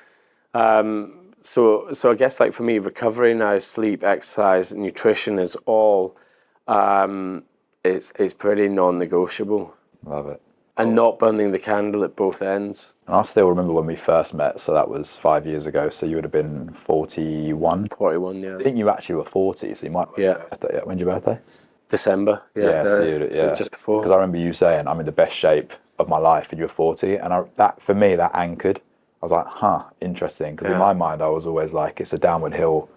So I guess like for me, recovery now, sleep, exercise, nutrition is all it's pretty non-negotiable. Love it. And not burning the candle at both ends. And I still remember when we first met, so that was 5 years ago, so you would have been 41? 41, yeah. I think you actually were 40, so you might... When's your birthday? December, so just before. Because I remember you saying, I'm in the best shape of my life, and you were 40, and that, for me, that anchored. I was like, interesting, because in my mind, I was always like, it's a downward hill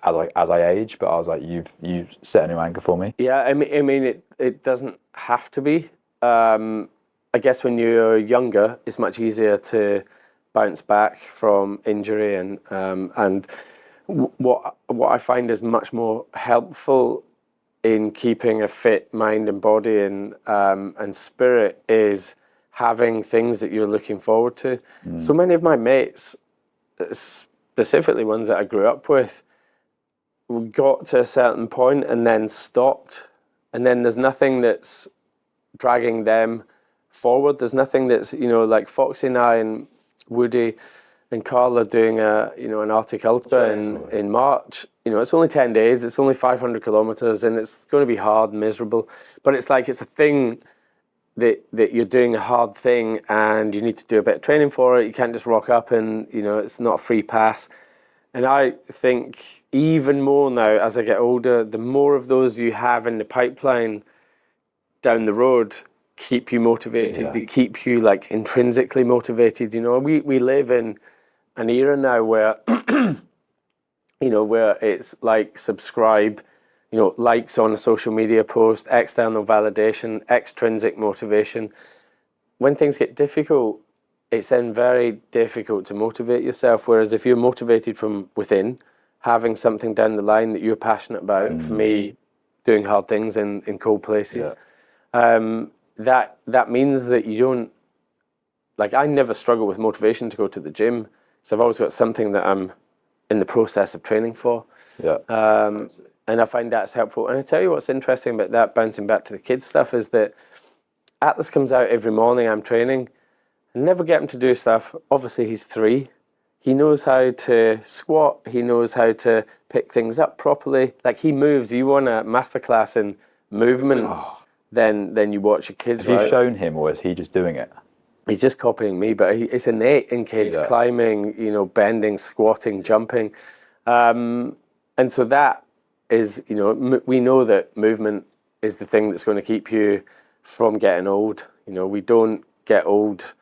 as I age, but I was like, you've set a new anchor for me. Yeah, I mean, it doesn't have to be. I guess when you're younger, it's much easier to bounce back from injury, and what I find is much more helpful in keeping a fit mind and body and spirit is having things that you're looking forward to. So many of my mates, specifically ones that I grew up with, got to a certain point and then stopped, and then there's nothing that's dragging them forward. There's nothing that's, like Foxy and I and Woody and Carl are doing an Arctic Ultra in March. It's only 10 days, it's only 500 kilometers, and it's going to be hard and miserable, but it's a thing that you're doing, a hard thing, and you need to do a bit of training for it. You can't just rock up and, it's not a free pass. And I think even more now as I get older, the more of those you have in the pipeline down the road, keep you motivated, to keep you like intrinsically motivated. You know, we live in an era now where, you know, where it's like, subscribe, you know, likes on a social media post, external validation, extrinsic motivation. When things get difficult, it's then very difficult to motivate yourself. Whereas if you're motivated from within, having something down the line that you're passionate about, for me, doing hard things in cold places, that means that you don't, like, I never struggle with motivation to go to the gym. So I've always got something that I'm in the process of training for. And I find that's helpful. And I tell you what's interesting about that, bouncing back to the kids stuff, is that Atlas comes out every morning, I'm training. I never get him to do stuff. Obviously, he's 3. He knows how to squat. He knows how to pick things up properly. Like, he moves. You want a masterclass in movement, then you watch your kids. Have you shown him, or is he just doing it? He's just copying me, but it's innate in kids, climbing, you know, bending, squatting, jumping. And so that is, you know, we know that movement is the thing that's going to keep you from getting old. You know, we don't get old,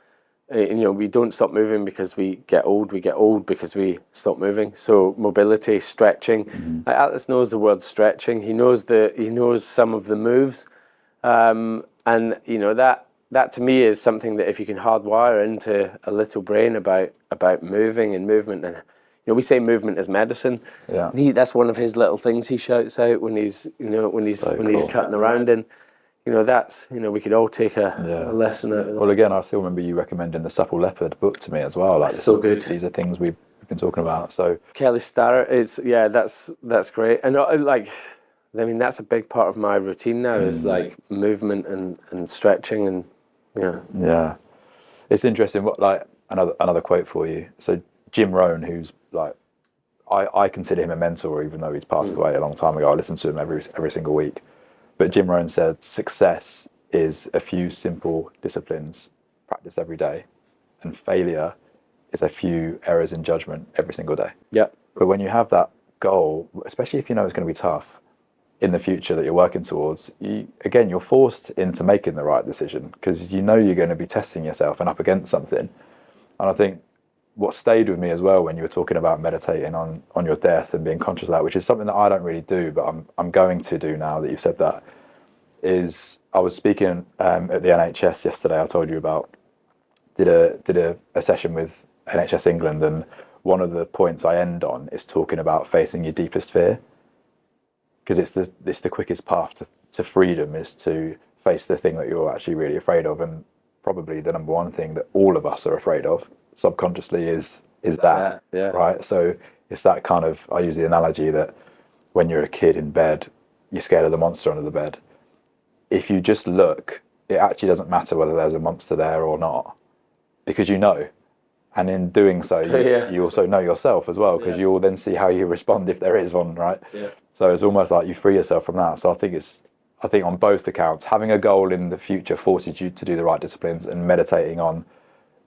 you know, we don't stop moving because we get old. We get old because we stop moving. So mobility, stretching. Like, Atlas knows the word stretching. He knows some of the moves. And, you know, that to me is something that if you can hardwire into a little brain about moving and movement, and, you know, we say movement is medicine. That's one of his little things he shouts out when he's, you know, when he's cutting around. And, you know, that's, you know, we could all take a lesson out of that. Well, again, I still remember you recommending the Supple Leopard book to me as well. Like, so good. These are things we've been talking about. So Kelly Starrett is, that's great. And like, I mean, that's a big part of my routine now, is like movement and stretching and Yeah, it's interesting. What, like, another quote for you. So Jim Rohn, who's like, I consider him a mentor, even though he's passed away a long time ago. I listen to him every single week. But Jim Rohn said, success is a few simple disciplines practiced every day, and failure is a few errors in judgment every single day. Yeah. But when you have that goal, especially if you know it's going to be tough in the future that you're working towards, you're forced into making the right decision, because you know you're going to be testing yourself and up against something. And I think what stayed with me as well when you were talking about meditating on your death and being conscious of that, which is something that I don't really do, but I'm going to do now that you've said that, is I was speaking at the NHS yesterday. I told you about, did a session with NHS England, and one of the points I end on is talking about facing your deepest fear, because it's the quickest path to freedom, is to face the thing that you're actually really afraid of. And probably the number one thing that all of us are afraid of subconsciously is that, right? So it's that kind of, I use the analogy that when you're a kid in bed, you're scared of the monster under the bed. If you just look, it actually doesn't matter whether there's a monster there or not, because you know. And in doing so, you also know yourself as well, because you'll then see how you respond if there is one, right? So it's almost like you free yourself from that. So I think on both accounts, having a goal in the future forces you to do the right disciplines, and meditating on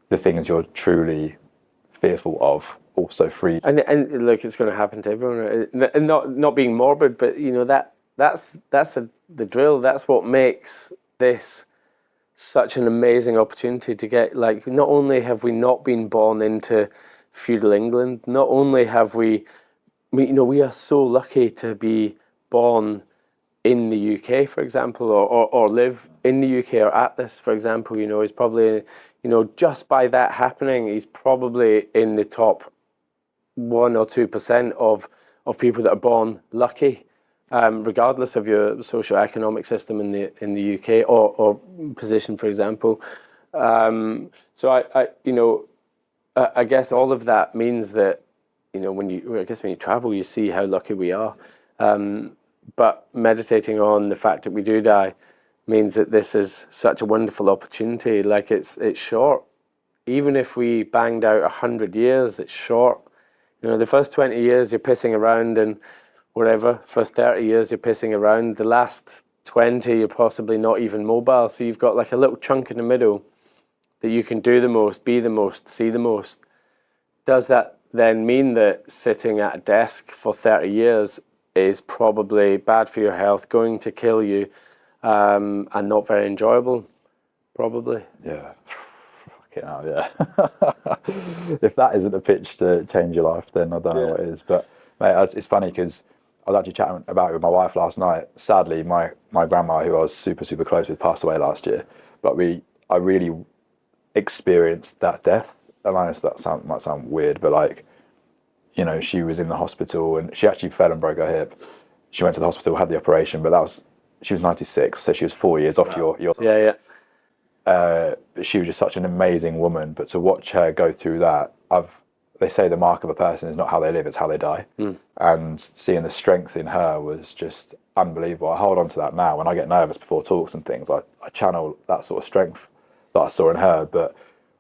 the things you're truly fearful of also free. And look, it's going to happen to everyone. And not being morbid, but, you know, that's the drill. That's what makes this such an amazing opportunity to get, like, not only have we not been born into feudal England, not only have we are so lucky to be born in the UK, for example, or live in the UK, or Atlas, for example, you know, is probably, you know, just by that happening, he's probably in the top 1 or 2% of people that are born lucky, regardless of your socio-economic system in the UK or position, for example. So I guess all of that means that, you know, when you travel, you see how lucky we are. But meditating on the fact that we do die means that this is such a wonderful opportunity. Like, it's short. Even if we banged out 100 years, it's short. You know, the first 20 years you're pissing around and whatever. First 30 years you're pissing around. The last 20 you're possibly not even mobile. So you've got like a little chunk in the middle that you can do the most, be the most, see the most. Does that then mean that sitting at a desk for 30 years is probably bad for your health, going to kill you, and not very enjoyable? probably. Yeah. Fucking hell, yeah. If that isn't a pitch to change your life, then I don't know what is. But mate, it's funny because I was actually chatting about it with my wife last night. Sadly, my grandma, who I was super, super close with, passed away last year. But I really experienced that death. And I know that might sound weird, but like, you know, she was in the hospital and she actually fell and broke her hip. She went to the hospital, had the operation, but she was 96, so she was 4 years off your. Yeah. She was just such an amazing woman. But to watch her go through that, they say the mark of a person is not how they live, it's how they die. And seeing the strength in her was just unbelievable. I hold on to that now. When I get nervous before talks and things, I channel that sort of strength that I saw in her. But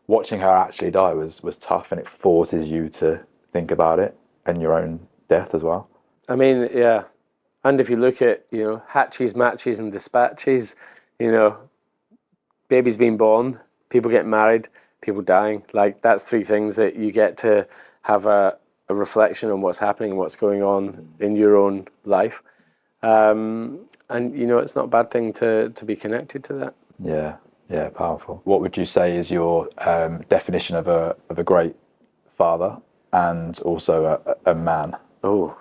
watching her actually die was tough, and it forces you to think about it and your own death as well. I mean, yeah. And if you look at, you know, hatches, matches and dispatches, you know, babies being born, people getting married, people dying. Like, that's three things that you get to have a reflection on what's happening and what's going on in your own life. And, you know, it's not a bad thing to be connected to that. Yeah, powerful. What would you say is your definition of a great father and also a man? Oh,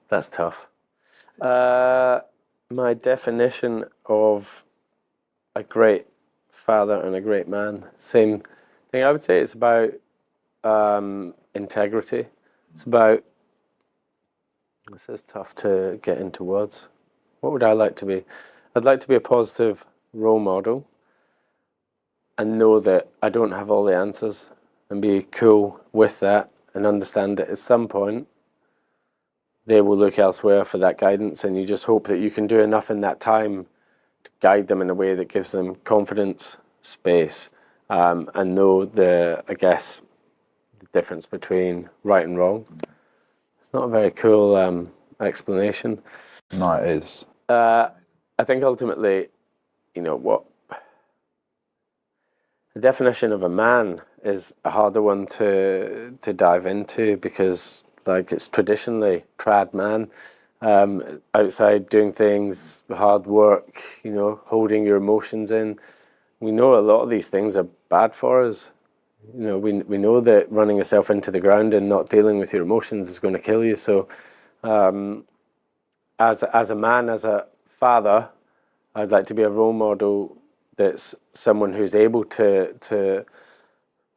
that's tough. My definition of a great father and a great man, same thing. I would say it's about integrity. It's about, this is tough to get into words. What would I like to be? I'd like to be a positive role model and know that I don't have all the answers, and be cool with that and understand that at some point they will look elsewhere for that guidance, and you just hope that you can do enough in that time to guide them in a way that gives them confidence, space, and know the difference between right and wrong. It's not a very cool explanation. No, it is. I think ultimately, you know, what the definition of a man is a harder one to dive into, because like it's traditionally trad man, outside doing things, hard work, you know, holding your emotions in. We know a lot of these things are bad for us. You know, we know that running yourself into the ground and not dealing with your emotions is going to kill you. So as a man, as a father, I'd like to be a role model that's someone who's able to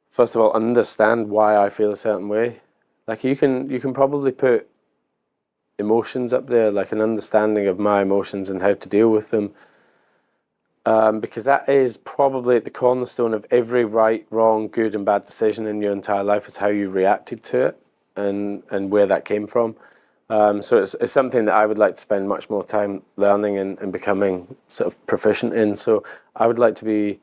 first of all understand why I feel a certain way. Like you can probably put emotions up there, like an understanding of my emotions and how to deal with them, because that is probably at the cornerstone of every right, wrong, good and bad decision in your entire life, is how you reacted to it and where that came from. So it's something that I would like to spend much more time learning and becoming sort of proficient in. So I would like to be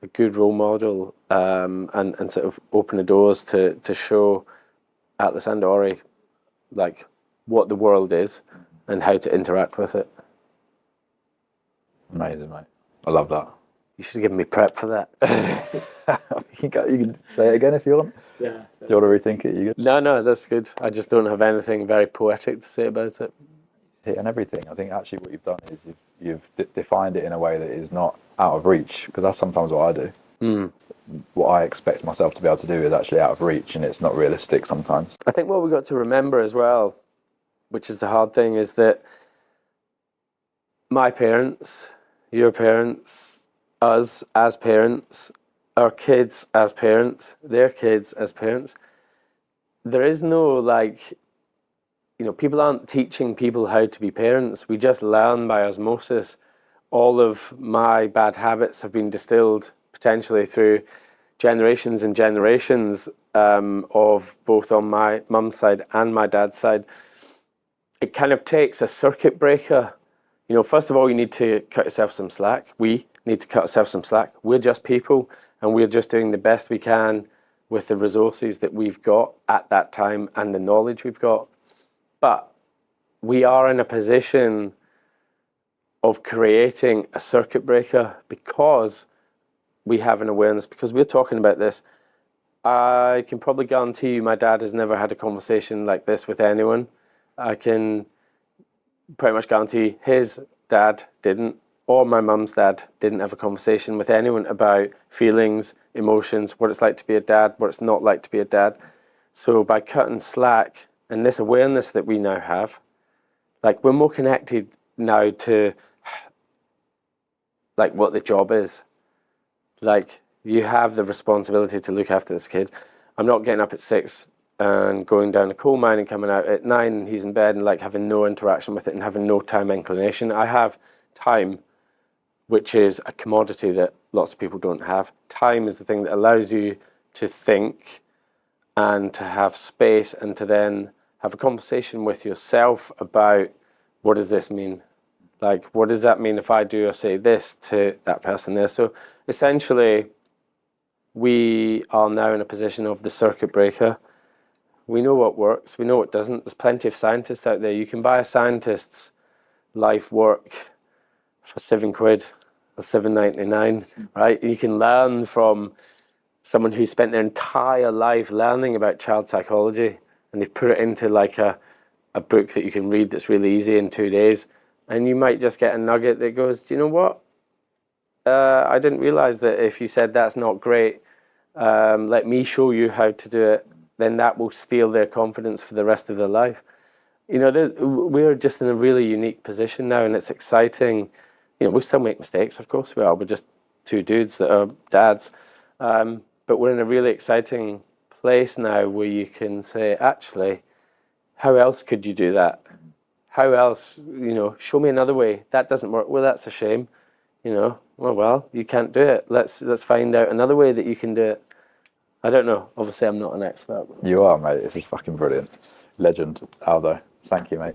a good role model and sort of open the doors to show Atlas and Ori like what the world is and how to interact with it. Amazing, mate. I love that. You should have given me prep for that. You can say it again if you want. Yeah. Do you want to rethink it? You good? No, that's good. I just don't have anything very poetic to say about it. Hitting everything. I think actually what you've done is you've defined it in a way that is not out of reach, because that's sometimes what I do. What I expect myself to be able to do is actually out of reach, and it's not realistic sometimes. I think what we've got to remember as well, which is the hard thing, is that my parents, your parents, us as parents, our kids as parents, their kids as parents, there is no people aren't teaching people how to be parents. We just learn by osmosis. All of my bad habits have been distilled potentially through generations and generations of both on my mum's side and my dad's side. It kind of takes a circuit breaker. You know, first of all, you need to cut yourself some slack. We need to cut ourselves some slack. We're just people, and we're just doing the best we can with the resources that we've got at that time and the knowledge we've got. But we are in a position of creating a circuit breaker because we have an awareness, because we're talking about this. I can probably guarantee you my dad has never had a conversation like this with anyone. I can pretty much guarantee his dad didn't. or my mum's dad didn't have a conversation with anyone about feelings, emotions, what it's like to be a dad, what it's not like to be a dad. So by cutting slack and this awareness that we now have, like we're more connected now to like what the job is. Like you have the responsibility to look after this kid. I'm not getting up at 6 and going down a coal mine and coming out at 9 and he's in bed and like having no interaction with it and having no time inclination. I have time, which is a commodity that lots of people don't have. Time is the thing that allows you to think and to have space and to then have a conversation with yourself about what does this mean? Like, what does that mean if I do or say this to that person there? So essentially, we are now in a position of the circuit breaker. We know what works, we know what doesn't. There's plenty of scientists out there. You can buy a scientist's life work for £7 or £7.99, right? You can learn from someone who spent their entire life learning about child psychology, and they've put it into like a book that you can read that's really easy in 2 days. And you might just get a nugget that goes, do you know what? I didn't realize that if you said that's not great, let me show you how to do it, then that will steal their confidence for the rest of their life. You know, we're just in a really unique position now, and it's exciting. You know, we still make mistakes, of course we are. We're just two dudes that are dads. But we're in a really exciting place now where you can say, actually, how else could you do that? How else, you know, show me another way. That doesn't work. Well, that's a shame. You know, well, you can't do it. Let's find out another way that you can do it. I don't know. Obviously, I'm not an expert. You are, mate. This is fucking brilliant. Legend, Aldo. Thank you, mate.